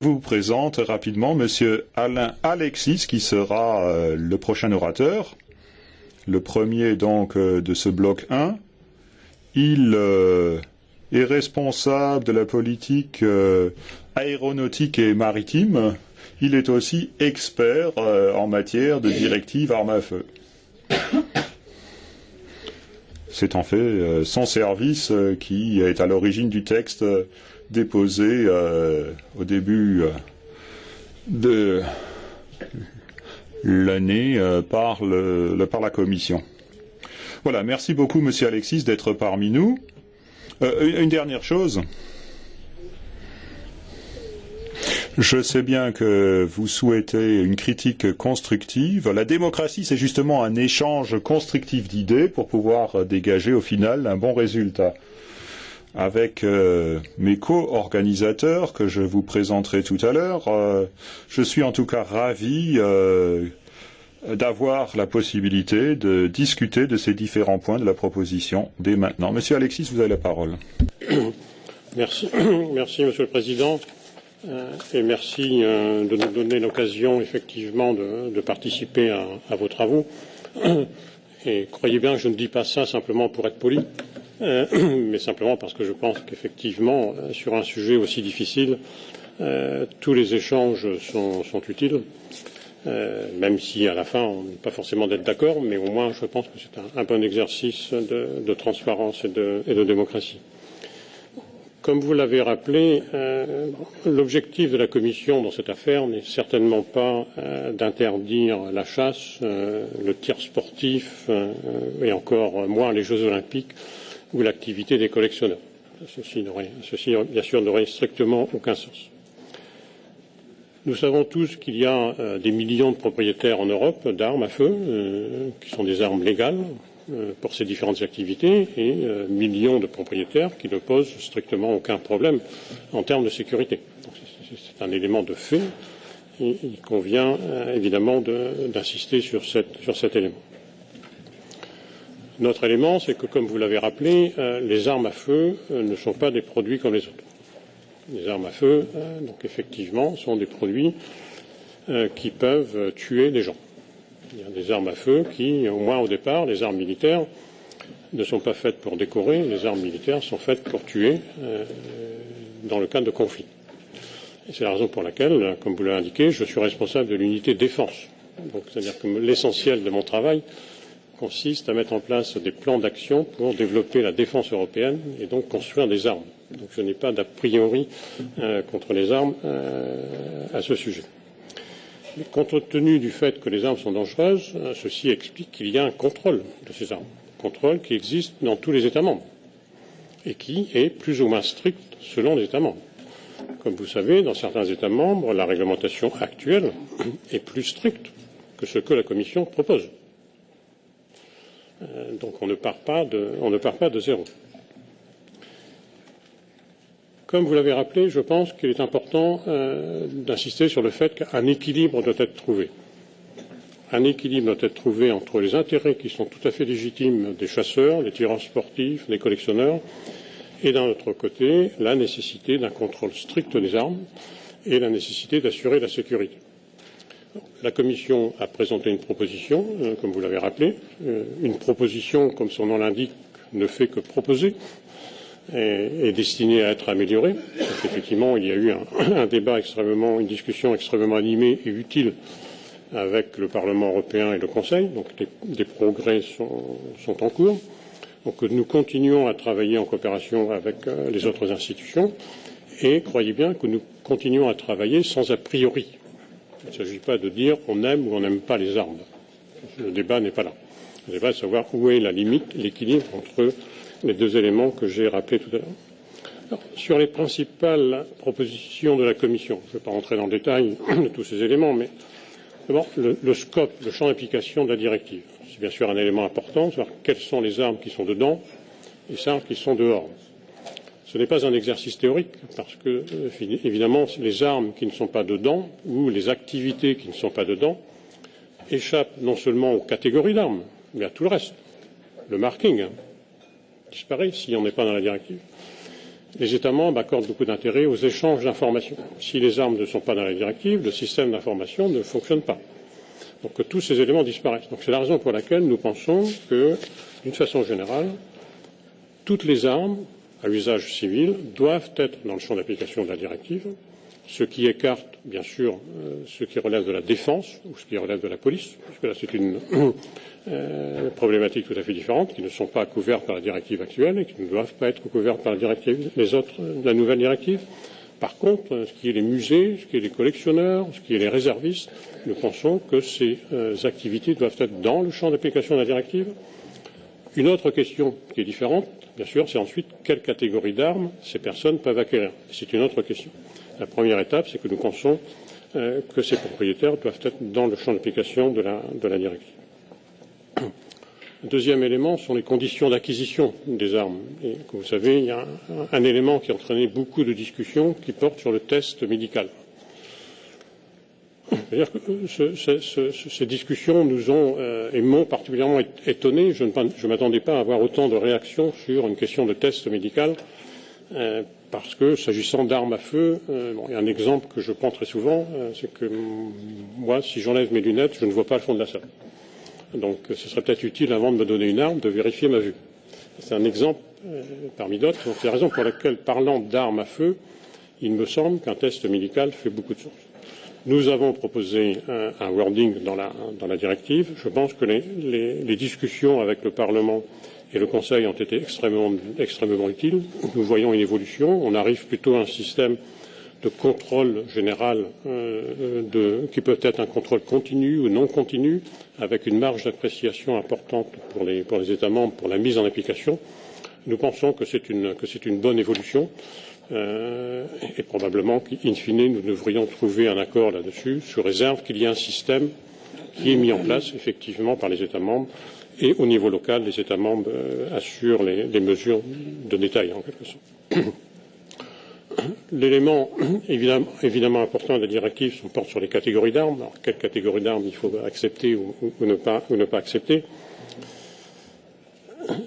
Je vous présente rapidement Monsieur Alain Alexis, qui sera le prochain orateur, le premier donc de ce bloc 1. Il est responsable de la politique aéronautique et maritime. Il est aussi expert en matière de directive armes à feu. C'est en fait son service qui est à l'origine du texte déposé au début de l'année par la Commission. Voilà, merci beaucoup, Monsieur Alexis, d'être parmi nous. Une dernière chose. Je sais bien que vous souhaitez une critique constructive. La démocratie, c'est justement un échange constructif d'idées pour pouvoir dégager au final un bon résultat. Avec mes co-organisateurs que je vous présenterai tout à l'heure, je suis en tout cas ravi d'avoir la possibilité de discuter de ces différents points de la proposition dès maintenant. Monsieur Alexis, vous avez la parole. Merci, Monsieur le Président, et merci de nous donner l'occasion effectivement de participer à vos travaux. Et croyez bien que je ne dis pas ça simplement pour être poli, mais simplement parce que je pense qu'effectivement, sur un sujet aussi difficile, tous les échanges sont utiles, même si à la fin on n'est pas forcément d'être d'accord, mais au moins je pense que c'est un bon exercice de transparence et de démocratie. Comme vous l'avez rappelé, l'objectif de la Commission dans cette affaire n'est certainement pas d'interdire la chasse, le tir sportif et encore moins les Jeux olympiques ou l'activité des collectionneurs. Ceci, bien sûr, n'aurait strictement aucun sens. Nous savons tous qu'il y a des millions de propriétaires en Europe d'armes à feu, qui sont des armes légales pour ces différentes activités, et millions de propriétaires qui ne posent strictement aucun problème en termes de sécurité. C'est un élément de fait, et il convient évidemment d'insister sur cet élément. Notre élément, c'est que, comme vous l'avez rappelé, les armes à feu ne sont pas des produits comme les autres. Les armes à feu, donc effectivement, sont des produits qui peuvent tuer des gens. Il y a des armes à feu qui, au moins au départ, les armes militaires, ne sont pas faites pour décorer. Les armes militaires sont faites pour tuer dans le cadre de conflits. Et c'est la raison pour laquelle, comme vous l'avez indiqué, je suis responsable de l'unité défense. Donc, c'est-à-dire que l'essentiel de mon travail consiste à mettre en place des plans d'action pour développer la défense européenne et donc construire des armes. Donc je n'ai pas d'a priori contre les armes à ce sujet. Mais compte tenu du fait que les armes sont dangereuses, ceci explique qu'il y a un contrôle de ces armes, contrôle qui existe dans tous les États membres et qui est plus ou moins strict selon les États membres. Comme vous savez, dans certains États membres, la réglementation actuelle est plus stricte que ce que la Commission propose. Donc on ne part pas de zéro. Comme vous l'avez rappelé, je pense qu'il est important d'insister sur le fait qu'un équilibre doit être trouvé. Un équilibre doit être trouvé entre les intérêts qui sont tout à fait légitimes des chasseurs, des tireurs sportifs, des collectionneurs, et d'un autre côté, la nécessité d'un contrôle strict des armes et la nécessité d'assurer la sécurité. La Commission a présenté une proposition, comme vous l'avez rappelé. Une proposition, comme son nom l'indique, ne fait que proposer, est destinée à être améliorée. Donc, effectivement, il y a eu une discussion extrêmement animée et utile avec le Parlement européen et le Conseil. Donc des progrès sont en cours. Donc nous continuons à travailler en coopération avec les autres institutions et croyez bien que nous continuons à travailler sans a priori. Il ne s'agit pas de dire on aime ou on n'aime pas les armes. Le débat n'est pas là. Le débat est de savoir où est la limite, l'équilibre entre les deux éléments que j'ai rappelés tout à l'heure. Sur les principales propositions de la Commission, je ne vais pas rentrer dans le détail de tous ces éléments, mais d'abord le scope, le champ d'application de la directive. C'est bien sûr un élément important, savoir quelles sont les armes qui sont dedans et celles qui sont dehors. Ce n'est pas un exercice théorique parce que, évidemment, les armes qui ne sont pas dedans ou les activités qui ne sont pas dedans échappent non seulement aux catégories d'armes, mais à tout le reste. Le marking disparaît si on n'est pas dans la directive. les États membres accordent beaucoup d'intérêt aux échanges d'informations. Si les armes ne sont pas dans la directive, le système d'information ne fonctionne pas. Donc que tous ces éléments disparaissent. Donc c'est la raison pour laquelle nous pensons que, d'une façon générale, toutes les armes à usage civil doivent être dans le champ d'application de la directive, ce qui écarte, bien sûr, ce qui relève de la défense ou ce qui relève de la police, puisque là c'est une problématique tout à fait différente, qui ne sont pas couvertes par la directive actuelle et qui ne doivent pas être couvertes par la directive, la nouvelle directive. Par contre, ce qui est les musées, ce qui est les collectionneurs, ce qui est les réservistes, nous pensons que ces activités doivent être dans le champ d'application de la directive. Une autre question qui est différente, bien sûr, c'est ensuite quelle catégorie d'armes ces personnes peuvent acquérir. C'est une autre question. La première étape, c'est que nous pensons que ces propriétaires doivent être dans le champ d'application de la directive. Le deuxième élément sont les conditions d'acquisition des armes. Et comme vous savez, il y a un élément qui a entraîné beaucoup de discussions qui porte sur le test médical. C'est-à-dire que ces discussions nous ont et m'ont particulièrement étonné. Je ne m'attendais pas à avoir autant de réactions sur une question de test médical, parce que s'agissant d'armes à feu, il y a un exemple que je prends très souvent, c'est que moi, si j'enlève mes lunettes, je ne vois pas le fond de la salle. Donc ce serait peut-être utile, avant de me donner une arme, de vérifier ma vue. C'est un exemple parmi d'autres. Donc c'est la raison pour laquelle, parlant d'armes à feu, il me semble qu'un test médical fait beaucoup de sens. Nous avons proposé un wording dans la directive. Je pense que les discussions avec le Parlement et le Conseil ont été extrêmement utiles. Nous voyons une évolution. On arrive plutôt à un système de contrôle général qui peut être un contrôle continu ou non continu, avec une marge d'appréciation importante pour les États membres pour la mise en application. Nous pensons que c'est une bonne évolution. Et probablement qu'in fine, nous devrions trouver un accord là-dessus, sous réserve qu'il y ait un système qui est mis en place effectivement par les États membres, et au niveau local, les États membres assurent les mesures de détail, en quelque sorte. L'élément évidemment important de la directive porte sur les catégories d'armes. Alors, quelle catégorie d'armes il faut accepter ou ne pas accepter?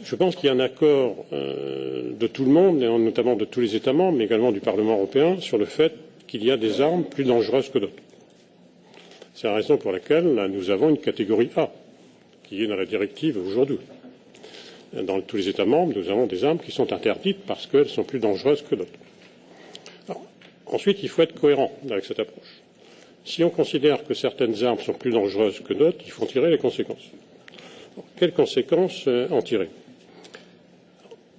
Je pense qu'il y a un accord de tout le monde, notamment de tous les États membres, mais également du Parlement européen, sur le fait qu'il y a des armes plus dangereuses que d'autres. C'est la raison pour laquelle nous avons une catégorie A, qui est dans la directive aujourd'hui. Dans tous les États membres, nous avons des armes qui sont interdites parce qu'elles sont plus dangereuses que d'autres. Ensuite, il faut être cohérent avec cette approche. Si on considère que certaines armes sont plus dangereuses que d'autres, il faut en tirer les conséquences. Quelles conséquences en tirer?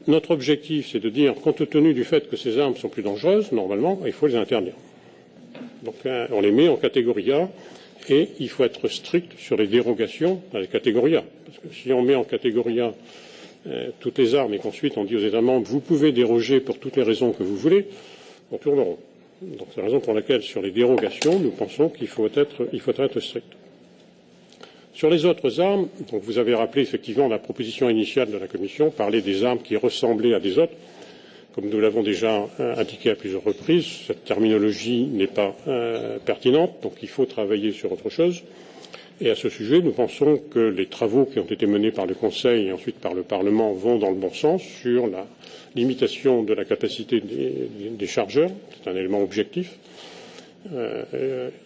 Notre objectif, c'est de dire, compte tenu du fait que ces armes sont plus dangereuses, normalement, il faut les interdire. Donc, on les met en catégorie A, et il faut être strict sur les dérogations dans les catégories A. Parce que si on met en catégorie A toutes les armes et qu'ensuite on dit aux États membres, vous pouvez déroger pour toutes les raisons que vous voulez, on tourne rond. Donc, c'est la raison pour laquelle, sur les dérogations, nous pensons qu'il faut être strict. Sur les autres armes, donc vous avez rappelé effectivement la proposition initiale de la Commission, parlait des armes qui ressemblaient à des autres. Comme nous l'avons déjà indiqué à plusieurs reprises, cette terminologie n'est pas pertinente, donc il faut travailler sur autre chose. Et à ce sujet, nous pensons que les travaux qui ont été menés par le Conseil et ensuite par le Parlement vont dans le bon sens sur la limitation de la capacité des chargeurs. C'est un élément objectif.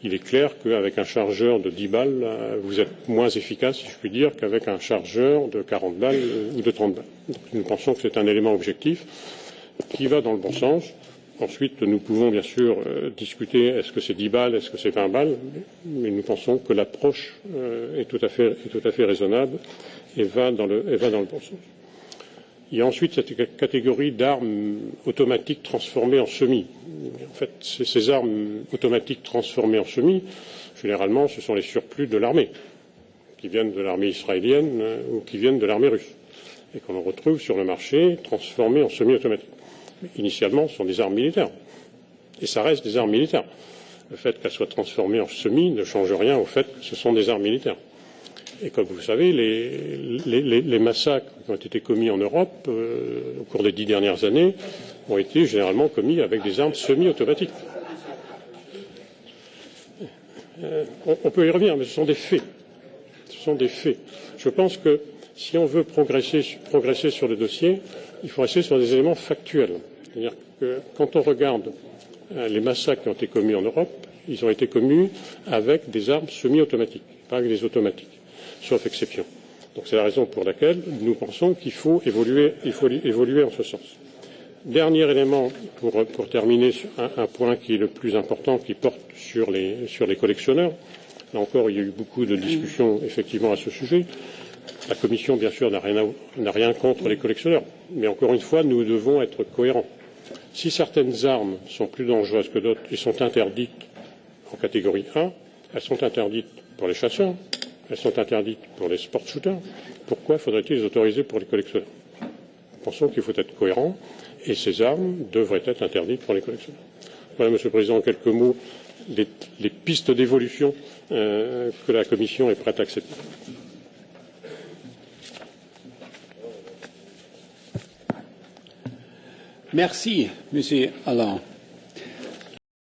Il est clair qu'avec un chargeur de 10 balles, vous êtes moins efficace, si je puis dire, qu'avec un chargeur de 40 balles ou de 30 balles. Donc, nous pensons que c'est un élément objectif qui va dans le bon sens. Ensuite, nous pouvons bien sûr discuter est-ce que c'est 10 balles, est-ce que c'est 20 balles, mais nous pensons que l'approche est tout à fait raisonnable et va dans le bon sens. Il y a ensuite cette catégorie d'armes automatiques transformées en semis. En fait, ces armes automatiques transformées en semis, généralement, ce sont les surplus de l'armée, qui viennent de l'armée israélienne ou qui viennent de l'armée russe, et qu'on retrouve sur le marché transformées en semi-automatiques. Initialement, ce sont des armes militaires, et ça reste des armes militaires. Le fait qu'elles soient transformées en semis ne change rien au fait que ce sont des armes militaires. Et comme vous le savez, les massacres qui ont été commis en Europe au cours des 10 dernières années ont été généralement commis avec des armes semi-automatiques. On peut y revenir, mais ce sont des faits. Ce sont des faits. Je pense que si on veut progresser sur le dossier, il faut rester sur des éléments factuels. C'est-à-dire que quand on regarde les massacres qui ont été commis en Europe, ils ont été commis avec des armes semi-automatiques, pas avec des automatiques, sauf exception. Donc c'est la raison pour laquelle nous pensons qu'il faut évoluer en ce sens. Dernier élément pour terminer, un point qui est le plus important, qui porte sur les collectionneurs. Là encore, il y a eu beaucoup de discussions effectivement à ce sujet. La Commission, bien sûr, n'a rien contre les collectionneurs, mais encore une fois, nous devons être cohérents. Si certaines armes sont plus dangereuses que d'autres et sont interdites en catégorie 1, elles sont interdites pour les chasseurs, elles sont interdites pour les sport shooters. Pourquoi faudrait-il les autoriser pour les collectionneurs? Nous pensons qu'il faut être cohérent et ces armes devraient être interdites pour les collectionneurs. Voilà, Monsieur le Président, en quelques mots, les pistes d'évolution que la Commission est prête à accepter. Merci, Monsieur Allen.